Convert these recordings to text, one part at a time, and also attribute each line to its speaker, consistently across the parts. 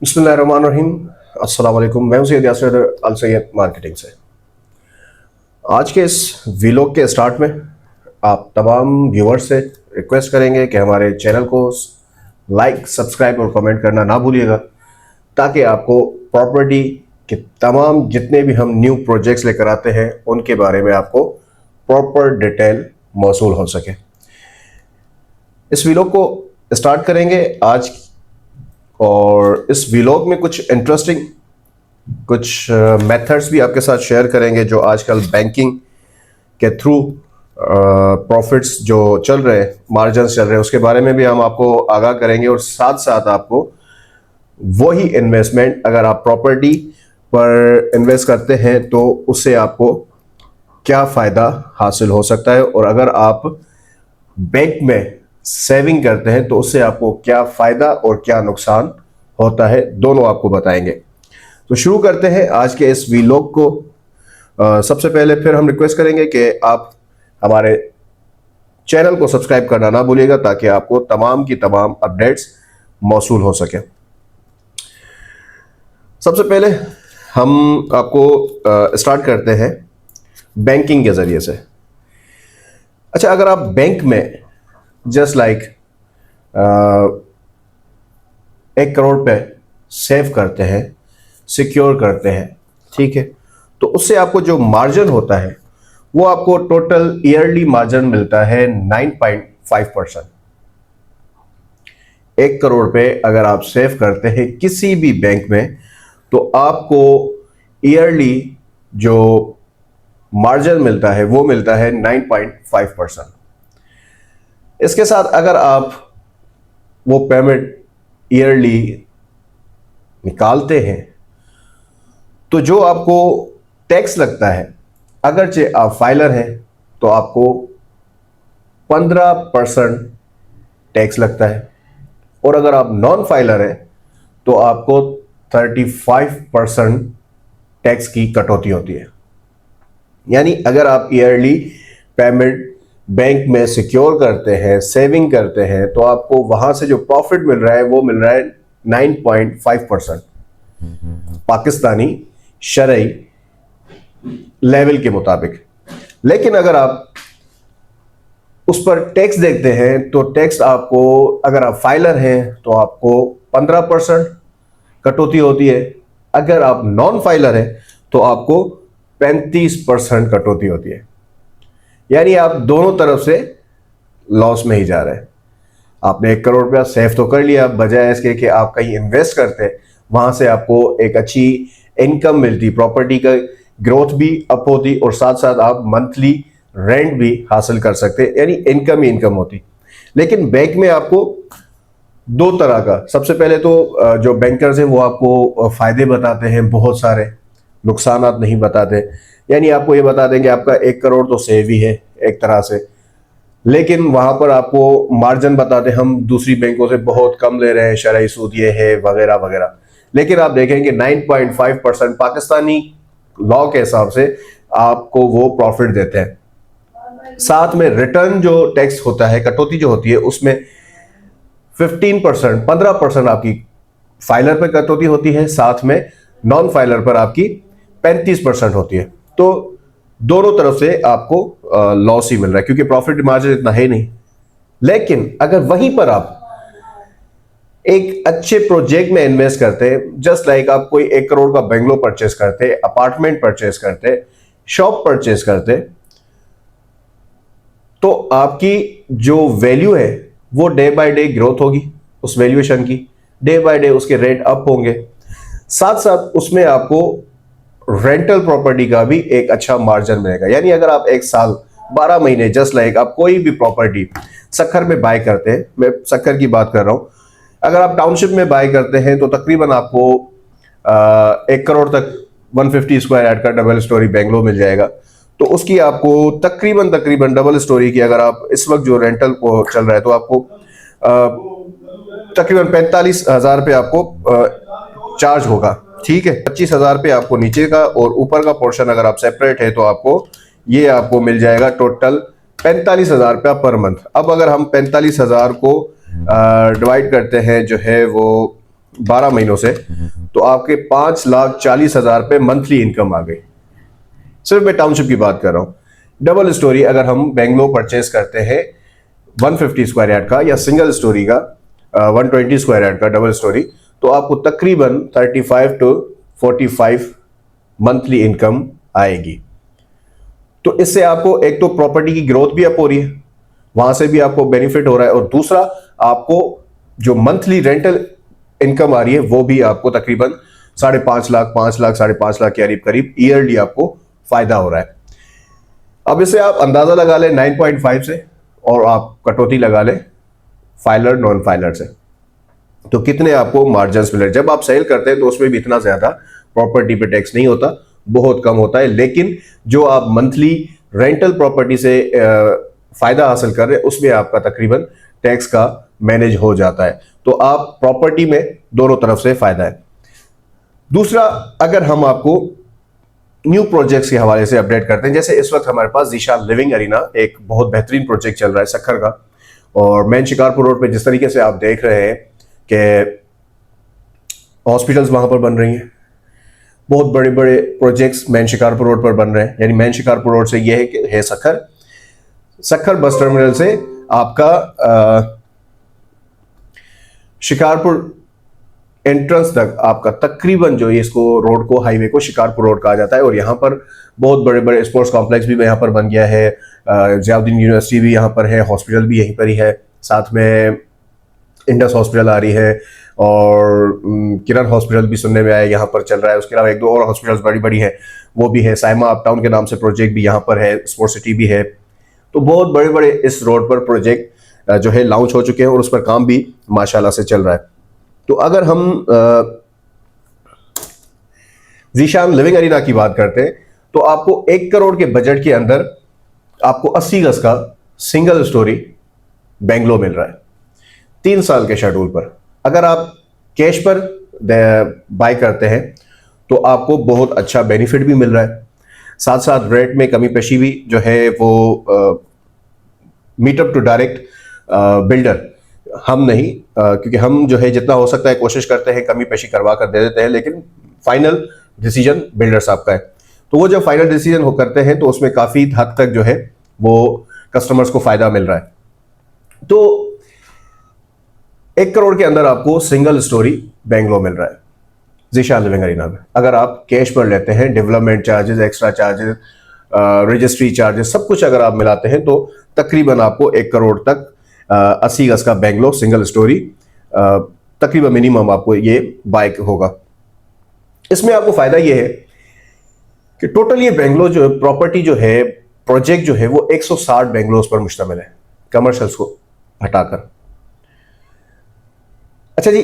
Speaker 1: बिस्मिल्लाहिर्रहमानिर्रहीम। अस्सलाम वालेकुम। मैं हूं सैयद यासिर अल सैयद मार्केटिंग से। आज के इस वीलॉग के स्टार्ट में आप तमाम व्यूअर्स से रिक्वेस्ट करेंगे कि हमारे चैनल को लाइक, सब्सक्राइब और कमेंट करना ना भूलिएगा, ताकि आपको प्रॉपर्टी के तमाम जितने भी हम न्यू प्रोजेक्ट्स लेकर आते हैं उनके बारे में आपको प्रॉपर डिटेल मौसूल हो सके। इस वीलॉग को स्टार्ट करेंगे आज, और इस व्लॉग में कुछ इंटरेस्टिंग कुछ मेथड्स भी आपके साथ शेयर करेंगे जो आजकल बैंकिंग के थ्रू प्रॉफिट्स जो चल रहे हैं, मार्जिन्स चल रहे हैं, उसके बारे में भी हम आपको आगाह करेंगे। और साथ साथ आपको वही इन्वेस्टमेंट अगर आप प्रॉपर्टी पर इन्वेस्ट करते हैं तो उससे आपको क्या फ़ायदा हासिल हो सकता है, और अगर आप बैंक में सेविंग करते हैं तो उससे आपको क्या फ़ायदा और क्या नुकसान होता है, दोनों आपको बताएंगे। तो शुरू करते हैं आज के इस वीलॉग को। सबसे पहले फिर हम रिक्वेस्ट करेंगे कि आप हमारे चैनल को सब्सक्राइब करना ना भूलिएगा, ताकि आपको तमाम की तमाम अपडेट्स मौसूल हो सके। सबसे पहले हम आपको स्टार्ट करते हैं बैंकिंग के ज़रिए से। अच्छा, अगर आप बैंक में जस्ट लाइक 1 करोड़ पे सेव करते हैं, सिक्योर करते हैं, ठीक है, तो उससे आपको जो मार्जिन होता है वो आपको टोटल ईयरली मार्जिन मिलता है 9.5%। 1 करोड़ पे अगर आप सेव करते हैं किसी भी बैंक में तो आपको ईयरली जो मार्जिन मिलता है वो मिलता है 9.5%। इसके साथ अगर आप वो पेमेंट ईयरली निकालते हैं तो जो आपको टैक्स लगता है, अगरचे आप फाइलर हैं तो आपको 15% टैक्स लगता है, और अगर आप नॉन फाइलर हैं तो आपको 35% टैक्स की कटौती होती है। यानी अगर आप ईयरली पेमेंट बैंक में सिक्योर करते हैं, सेविंग करते हैं, तो आपको वहां से जो प्रॉफिट मिल रहा है वो मिल रहा है 9.5% पाकिस्तानी शरई लेवल के मुताबिक। लेकिन अगर आप उस पर टैक्स देखते हैं तो टैक्स आपको, अगर आप फाइलर हैं तो आपको 15% कटौती होती है, अगर आप नॉन फाइलर हैं तो आपको 35% कटौती होती है। यानी आप दोनों तरफ से लॉस में ही जा रहे हैं। आपने 1 करोड़ रुपया सेव तो कर लिया, बजाय इसके कि आप कहीं इन्वेस्ट करते, वहां से आपको एक अच्छी इनकम मिलती, प्रॉपर्टी का ग्रोथ भी अप होती, और साथ साथ आप मंथली रेंट भी हासिल कर सकते, यानी इनकम ही इनकम होती। लेकिन बैंक में आपको दो तरह का, सबसे पहले तो जो बैंकर्स हैं वो आपको फायदे बताते हैं बहुत सारे, नुकसानात नहीं बताते। यानी आपको ये बता देंगे आपका 1 करोड़ तो सेव ही है एक तरह से, लेकिन वहां पर आपको मार्जिन बताते हम दूसरी बैंकों से बहुत कम ले रहे हैं, शरई सूद ये है वगैरह वगैरह। लेकिन आप देखेंगे 9.5% पाकिस्तानी लॉ के हिसाब से आपको वो प्रॉफिट देते हैं। साथ में रिटर्न जो टैक्स होता है, कटौती जो होती है, उसमें 15% आपकी फाइलर पर कटौती होती है, साथ में नॉन फाइलर पर आपकी 35% होती है। तो दोनों तरफ से आपको लॉस ही मिल रहा है, क्योंकि प्रॉफिट मार्जिन इतना है नहीं। लेकिन अगर वहीं पर आप एक अच्छे प्रोजेक्ट में इन्वेस्ट करते हैं, जस्ट लाइक आप कोई 1 करोड़ का बेंगलो परचेस करते, अपार्टमेंट परचेस करते, शॉप परचेस करते, तो आपकी जो वैल्यू है वो डे बाय डे ग्रोथ होगी, उस वैल्यूएशन की डे बाय डे उसके रेट अप होंगे। साथ साथ उसमें आपको रेंटल प्रॉपर्टी का भी एक अच्छा मार्जिन मिलेगा। यानी अगर आप 1 साल 12 महीने जस्ट लाइक आप कोई भी प्रॉपर्टी सक्खर में बाय करते हैं, मैं सक्खर की बात कर रहा हूं, अगर आप टाउनशिप में बाय करते हैं तो तकरीबन आपको 1 करोड़ तक 150 स्क्वायर यार्ड का डबल स्टोरी बेंगलो मिल जाएगा। तो उसकी आपको तकरीबन डबल स्टोरी की, अगर आप इस वक्त जो रेंटल को चल रहा है, तो आपको तकरीबन 45,000 पे आपको चार्ज होगा, ठीक है। 25,000 पे आपको नीचे का, और ऊपर का पोर्शन अगर आप सेपरेट है तो आपको ये आपको मिल जाएगा टोटल 45,000 रुपया पर मंथ। अब अगर हम 45,000 को डिवाइड करते हैं जो है वो 12 महीनों से, तो आपके 5,40,000 पे मंथली इनकम आ गई। सिर्फ मैं टाउनशिप की बात कर रहा हूं। डबल स्टोरी अगर हम बेंगलोर परचेज करते हैं 150 स्क्वायर यार्ड का, या सिंगल स्टोरी का 120 स्क्वायर यार्ड का डबल स्टोरी, तो आपको तकरीबन 35 to 45 मंथली इनकम आएगी। तो इससे आपको एक तो प्रॉपर्टी की ग्रोथ भी अप हो रही है, वहां से भी आपको बेनिफिट हो रहा है, और दूसरा आपको जो मंथली रेंटल इनकम आ रही है वो भी आपको तकरीबन 5.5 लाख, 5 लाख, 5.5 लाख के करीब करीब ईयरली आपको फायदा हो रहा है। अब इसे आप अंदाजा लगा लें 9.5 से, और आप कटौती लगा लें फाइलर नॉन फाइलर से, तो कितने आपको मार्जिन मिले। जब आप सेल करते हैं तो उसमें भी इतना ज्यादा प्रॉपर्टी पे टैक्स नहीं होता, बहुत कम होता है, लेकिन जो आप मंथली रेंटल प्रॉपर्टी से फायदा हासिल कर रहे हैं उसमें आपका तकरीबन टैक्स का मैनेज हो जाता है। तो आप प्रॉपर्टी में दोनों तरफ से फायदा है। दूसरा, अगर हम आपको न्यू प्रोजेक्ट्स के हवाले से अपडेट करते हैं, जैसे इस वक्त हमारे पास ज़ीशान लिविंग अरीना एक बहुत बेहतरीन प्रोजेक्ट चल रहा है सक्खर का, और मेन शिकारपुर रोड पे जिस तरीके से आप देख रहे हैं कि हॉस्पिटल्स वहां पर बन रही हैं, बहुत बड़े बड़े प्रोजेक्ट्स मेन शिकारपुर रोड पर बन रहे हैं। यानी मेन शिकारपुर रोड से यह है कि है सक्खर बस टर्मिनल से आपका शिकारपुर एंट्रेंस तक आपका तकरीबन जो इसको रोड को, हाईवे को शिकारपुर रोड कहा जाता है, और यहाँ पर बहुत बड़े बड़े स्पोर्ट्स कॉम्प्लेक्स भी यहाँ पर बन गया है, ज़ियाउद्दीन यूनिवर्सिटी भी यहाँ पर है, हॉस्पिटल भी यहीं पर ही है, साथ में इंडस हॉस्पिटल आ रही है, और किरण हॉस्पिटल भी सुनने में आया यहाँ पर चल रहा है। उसके अलावा एक दो और हॉस्पिटल्स बड़ी बड़ी है वो भी है, साइमा अपटाउन के नाम से प्रोजेक्ट भी यहाँ पर है, स्पोर्ट्स सिटी भी है। तो बहुत बड़े बड़े इस रोड पर प्रोजेक्ट जो है लॉन्च हो चुके हैं, और उस पर काम भी माशाल्लाह से चल रहा है। तो अगर हम ज़ीशान लिविंग अरीना की बात करते हैं, तो आपको 1 करोड़ के बजट के अंदर आपको 80 गज का सिंगल स्टोरी बेंगलोर मिल रहा है 3 साल के शेड्यूल पर। अगर आप कैश पर बाय करते हैं तो आपको बहुत अच्छा बेनिफिट भी मिल रहा है, साथ साथ रेट में कमी पेशी भी जो है वो मीटअप टू डायरेक्ट बिल्डर हम नहीं, क्योंकि हम जो है जितना हो सकता है कोशिश करते हैं कमी पेशी करवा कर दे देते हैं, लेकिन फाइनल डिसीजन बिल्डर साहब का है। तो वो जब फाइनल डिसीजन हो करते हैं तो उसमें काफी हद तक जो है वो कस्टमर्स को फायदा मिल रहा है। तो 1 करोड़ के अंदर आपको सिंगल स्टोरी बेंगलोर मिल रहा है ज़ीशान लिविंग अरीना में। अगर आप कैश पर लेते हैं, development charges, extra charges, registry charges, सब कुछ अगर आप मिलाते हैं तो तकरीबन आपको 1 करोड़ तक 80 गज का बेंगलोर सिंगल स्टोरी तकरीबन मिनिमम आपको ये बाइक होगा। इसमें आपको फायदा ये है कि टोटल ये बेंगलोर जो प्रॉपर्टी जो है, प्रोजेक्ट जो है वो 160 बेंगलोर पर मुश्तमिल है, कमर्शियल्स को हटाकर। अच्छा जी,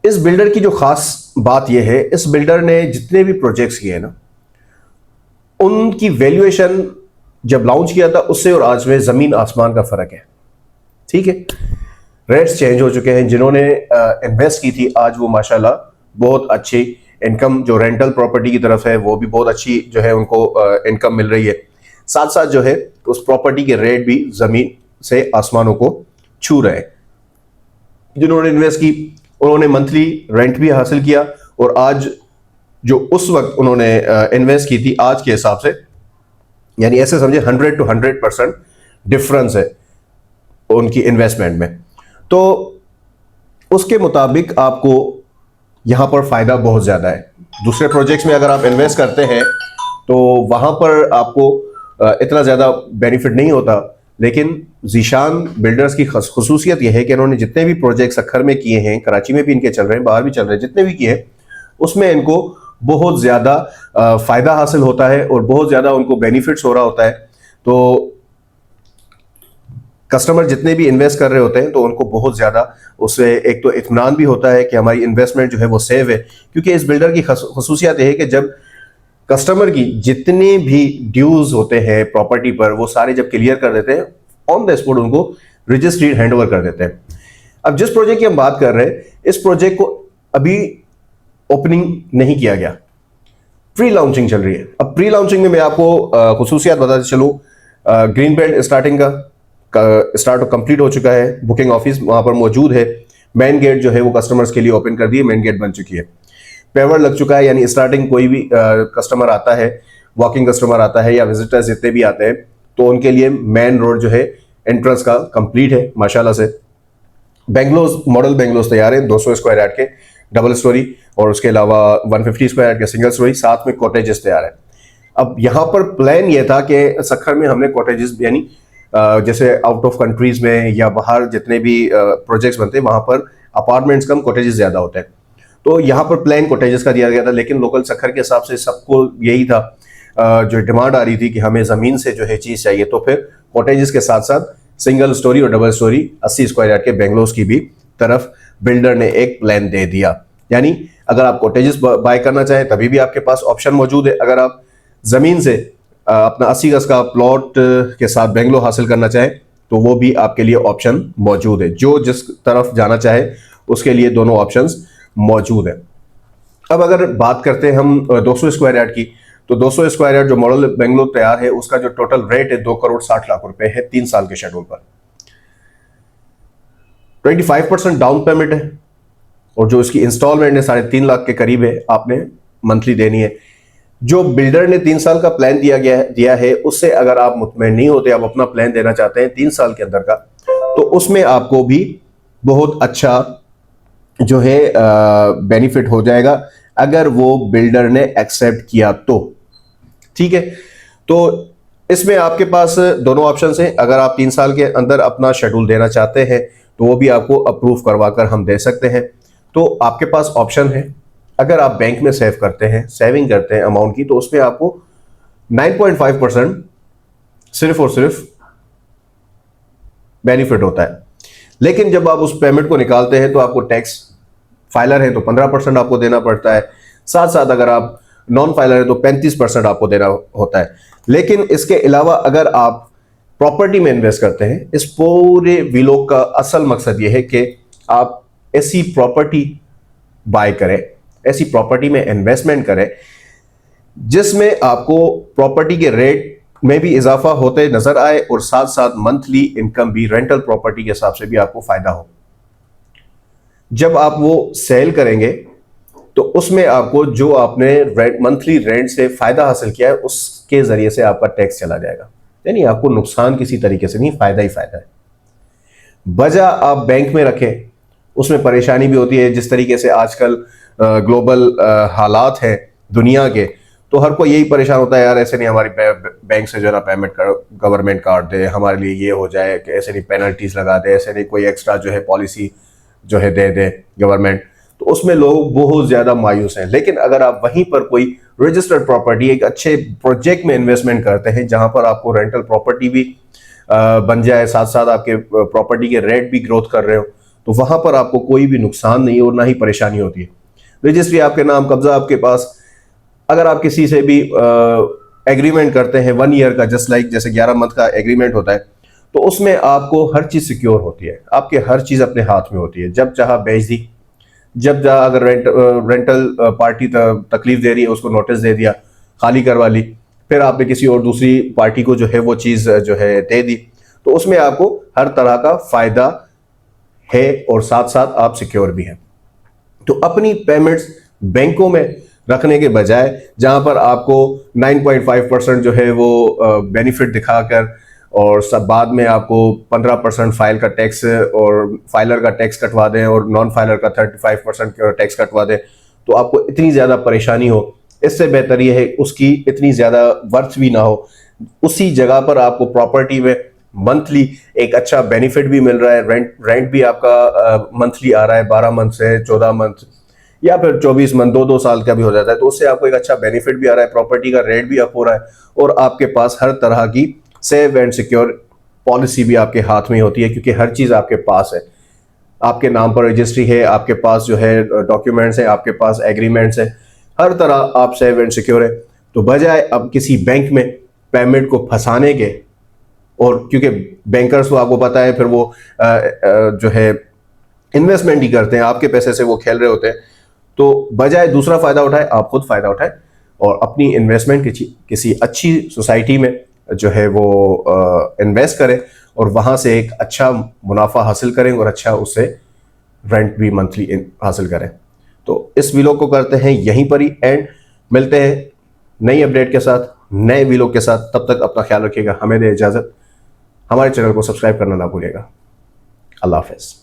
Speaker 1: इस बिल्डर की जो खास बात यह है, इस बिल्डर ने जितने भी प्रोजेक्ट्स किए ना, उनकी वैल्यूएशन जब लॉन्च किया था उससे और आज में जमीन आसमान का फर्क है। ठीक है, रेट्स चेंज हो चुके हैं। जिन्होंने इन्वेस्ट की थी आज वो माशाल्लाह बहुत अच्छी इनकम जो रेंटल प्रॉपर्टी की तरफ है वो भी बहुत अच्छी जो है उनको इनकम मिल रही है। साथ साथ जो है उस प्रॉपर्टी के रेट भी जमीन से आसमानों को छू रहे हैं। जिन्होंने इन्वेस्ट की उन्होंने मंथली रेंट भी हासिल किया, और आज जो उस वक्त उन्होंने इन्वेस्ट की थी आज के हिसाब से, यानी ऐसे समझे 100 to 100% डिफरेंस है उनकी इन्वेस्टमेंट में। तो उसके मुताबिक आपको यहां पर फायदा बहुत ज्यादा है। दूसरे प्रोजेक्ट्स में अगर आप इन्वेस्ट करते हैं तो वहां पर आपको इतना ज्यादा बेनिफिट नहीं होता, लेकिन ज़ीशान बिल्डर्स की खुसूसियत यह है कि इन्होंने जितने भी प्रोजेक्ट सक्खर में किए हैं, कराची में भी इनके चल रहे हैं, बाहर भी चल रहे हैं, जितने भी किए हैं उसमें इनको बहुत ज्यादा फायदा हासिल होता है और बहुत ज्यादा उनको बेनिफिट्स हो रहा होता है। तो कस्टमर जितने भी इन्वेस्ट कर रहे होते हैं तो उनको बहुत ज्यादा उससे एक तो इत्मीनान भी होता है कि हमारी इन्वेस्टमेंट जो है वो सेव है, क्योंकि इस बिल्डर की खुसूसियत यह है कि जब कस्टमर की जितने भी ड्यूज होते हैं प्रॉपर्टी पर वो सारे जब क्लियर कर देते हैं, ऑन द स्पॉट उनको रजिस्ट्री हैंड ओवर कर देते हैं। अब जिस प्रोजेक्ट की हम बात कर रहे हैं, इस प्रोजेक्ट को अभी ओपनिंग नहीं किया गया, प्री लॉन्चिंग चल रही है। अब प्री लॉन्चिंग में मैं आपको खुसूसियात बताते चलूं, ग्रीन बेल्ट स्टार्टिंग का स्टार्ट कंप्लीट हो चुका है, बुकिंग ऑफिस वहां पर मौजूद है, मेन गेट जो है वो कस्टमर्स के लिए ओपन कर दिए, मेन गेट बन चुकी है, पेवर लग चुका है, यानी स्टार्टिंग कोई भी कस्टमर आता है, वॉकिंग कस्टमर आता है या विजिटर्स जितने भी आते हैं, तो उनके लिए मेन रोड जो है एंट्रेंस का कंप्लीट है माशाल्लाह से। बेंगलोज मॉडल बेंगलोज तैयार है 200 स्क्वायर यार्ड के डबल स्टोरी, और उसके अलावा 150 स्क्वायर यार्ड के सिंगल स्टोरी, साथ में कॉटेजेस तैयार है। अब यहाँ पर प्लान ये था कि सखर में हमने कॉटेजेस यानी जैसे आउट ऑफ कंट्रीज में या बाहर जितने भी प्रोजेक्ट्स बनते हैं वहां पर अपार्टमेंट्स कम कॉटेजेस ज्यादा होते हैं, तो यहाँ पर प्लान कॉटेजेस का दिया गया था। लेकिन लोकल सखर के हिसाब से सबको यही था, जो डिमांड आ रही थी कि हमें जमीन से जो है चीज चाहिए, तो फिर कॉटेजेस के साथ साथ सिंगल स्टोरी और डबल स्टोरी 80 स्क्वायर यार्ड के बेंगलोज की भी तरफ बिल्डर ने एक प्लान दे दिया। यानी अगर आप कॉटेजेस बाय करना चाहें तभी भी आपके पास ऑप्शन मौजूद है, अगर आप जमीन से अपना 80 गज का प्लॉट के साथ बेंगलो हासिल करना चाहें तो वो भी आपके लिए ऑप्शन मौजूद है। जो जिस तरफ जाना चाहे उसके लिए दोनों ऑप्शंस मौजूद है। अब अगर बात करते हैं हम 200 स्क्वायर यार्ड की, तो 200 स्क्वायर यार्ड जो मॉडल बेंगलो तैयार है उसका जो टोटल रेट है 2,60,00,000 रुपए है 3 साल के शेड्यूल पर। 25% डाउन पेमेंट है और जो इसकी इंस्टॉलमेंट है 3.5 लाख के करीब है, आपने मंथली देनी है। जो बिल्डर ने 3 साल का प्लान दिया है उससे अगर आप मुतमईन नहीं होते, आप अपना प्लान देना चाहते हैं 3 साल के अंदर का, तो उसमें आपको भी बहुत अच्छा जो है बेनिफिट हो जाएगा अगर वो बिल्डर ने एक्सेप्ट किया तो। ठीक है, तो इसमें आपके पास दोनों ऑप्शंस हैं। अगर आप 3 साल के अंदर अपना शेड्यूल देना चाहते हैं तो वो भी आपको अप्रूव करवाकर हम दे सकते हैं। तो आपके पास ऑप्शन है, अगर आप बैंक में सेव करते हैं, सेविंग करते हैं अमाउंट की, तो उसमें आपको 9.5% सिर्फ और सिर्फ बेनिफिट होता है। लेकिन जब आप उस पेमेंट को निकालते हैं तो आपको टैक्स, फाइलर है तो 15% आपको देना पड़ता है, साथ साथ अगर आप नॉन फाइलर है तो 35% आपको देना होता है। लेकिन इसके अलावा अगर आप प्रॉपर्टी में इन्वेस्ट करते हैं, इस पूरे व्लॉग का असल मकसद यह है कि आप ऐसी प्रॉपर्टी बाय करें, ऐसी प्रॉपर्टी में इन्वेस्टमेंट करें जिसमें आपको प्रॉपर्टी के रेट में भी इजाफा होते नजर आए और साथ साथ मंथली इनकम भी रेंटल प्रॉपर्टी के हिसाब से भी आपको फायदा हो। जब आप वो सेल करेंगे तो उसमें आपको जो आपने मंथली रेंट से फायदा हासिल किया है उसके जरिए से आपका टैक्स चला जाएगा, यानी आपको नुकसान किसी तरीके से नहीं, फायदा ही फायदा है। बजा आप बैंक में रखें, उसमें परेशानी भी होती है। जिस तरीके से आजकल ग्लोबल हालात हैं दुनिया के, तो हर कोई यही परेशान होता है, यार ऐसे नहीं हमारी बैंक से जो है ना पेमेंट गवर्नमेंट काट दे, हमारे लिए ये हो जाए कि ऐसे नहीं पेनल्टीज लगा दे, ऐसे नहीं कोई एक्स्ट्रा जो है पॉलिसी जो है दे दे गवर्नमेंट, तो उसमें लोग बहुत ज्यादा मायूस हैं। लेकिन अगर आप वहीं पर कोई रजिस्टर्ड प्रॉपर्टी, एक अच्छे प्रोजेक्ट में इन्वेस्टमेंट करते हैं जहां पर आपको रेंटल प्रॉपर्टी भी बन जाए, साथ साथ आपके प्रॉपर्टी के रेट भी ग्रोथ कर रहे हो, तो वहां पर आपको कोई भी नुकसान नहीं और ना ही परेशानी होती है। रजिस्ट्री आपके नाम, कब्जा आपके पास। अगर आप किसी से भी एग्रीमेंट करते हैं 1 ईयर का, जस्ट लाइक जैसे 11 मंथ का एग्रीमेंट होता है, तो उसमें आपको हर चीज सिक्योर होती है, आपके हर चीज अपने हाथ में होती है। जब चाहा बेच दी, जब चाहा अगर रेंटल पार्टी तकलीफ दे रही है उसको नोटिस दे दिया, खाली करवा ली, फिर आपने किसी और दूसरी पार्टी को जो है वो चीज जो है दे दी, तो उसमें आपको हर तरह का फायदा है और साथ साथ आप सिक्योर भी हैं। तो अपनी पेमेंट्स बैंकों में रखने के बजाय, जहां पर आपको 9.5% जो है वो बेनिफिट दिखाकर और सब बाद में आपको 15% फाइल का टैक्स और फाइलर का टैक्स कटवा दें और नॉन फाइलर का 35% टैक्स कटवा दें, तो आपको इतनी ज़्यादा परेशानी हो, इससे बेहतर ये है उसकी इतनी ज़्यादा वर्थ भी ना हो। उसी जगह पर आपको प्रॉपर्टी में मंथली एक अच्छा बेनिफिट भी मिल रहा है, रेंट भी आपका मंथली आ रहा है, 12 मंथ से 14 मंथ या फिर 24 मंथ, 2-2 साल का भी हो जाता है, तो उससे आपको एक अच्छा बेनिफिट भी आ रहा है, प्रॉपर्टी का रेट भी अप हो रहा है और आपके पास हर तरह की सेव एंड सिक्योर पॉलिसी भी आपके हाथ में होती है, क्योंकि हर चीज़ आपके पास है। आपके नाम पर रजिस्ट्री है, आपके पास जो है डॉक्यूमेंट्स हैं, आपके पास एग्रीमेंट्स हैं, हर तरह आप सेव एंड सिक्योर है। तो बजाय अब किसी बैंक में पेमेंट को फंसाने के, और क्योंकि बैंकर्स तो आपको पता है फिर वो जो है इन्वेस्टमेंट ही करते हैं, आपके पैसे से वो खेल रहे होते हैं, तो बजाय दूसरा फायदा उठाए, आप खुद फायदा उठाए और अपनी इन्वेस्टमेंट किसी अच्छी सोसाइटी में जो है वो इन्वेस्ट करें और वहां से एक अच्छा मुनाफा हासिल करें और अच्छा उससे रेंट भी मंथली हासिल करें। तो इस वीडियो को करते हैं यहीं पर ही एंड, मिलते हैं नई अपडेट के साथ, नए वीडियो के साथ। तब तक अपना ख्याल रखिएगा, हमें दे इजाज़त। हमारे चैनल को सब्सक्राइब करना ना भूलिएगा। अल्लाह हाफ़िज़।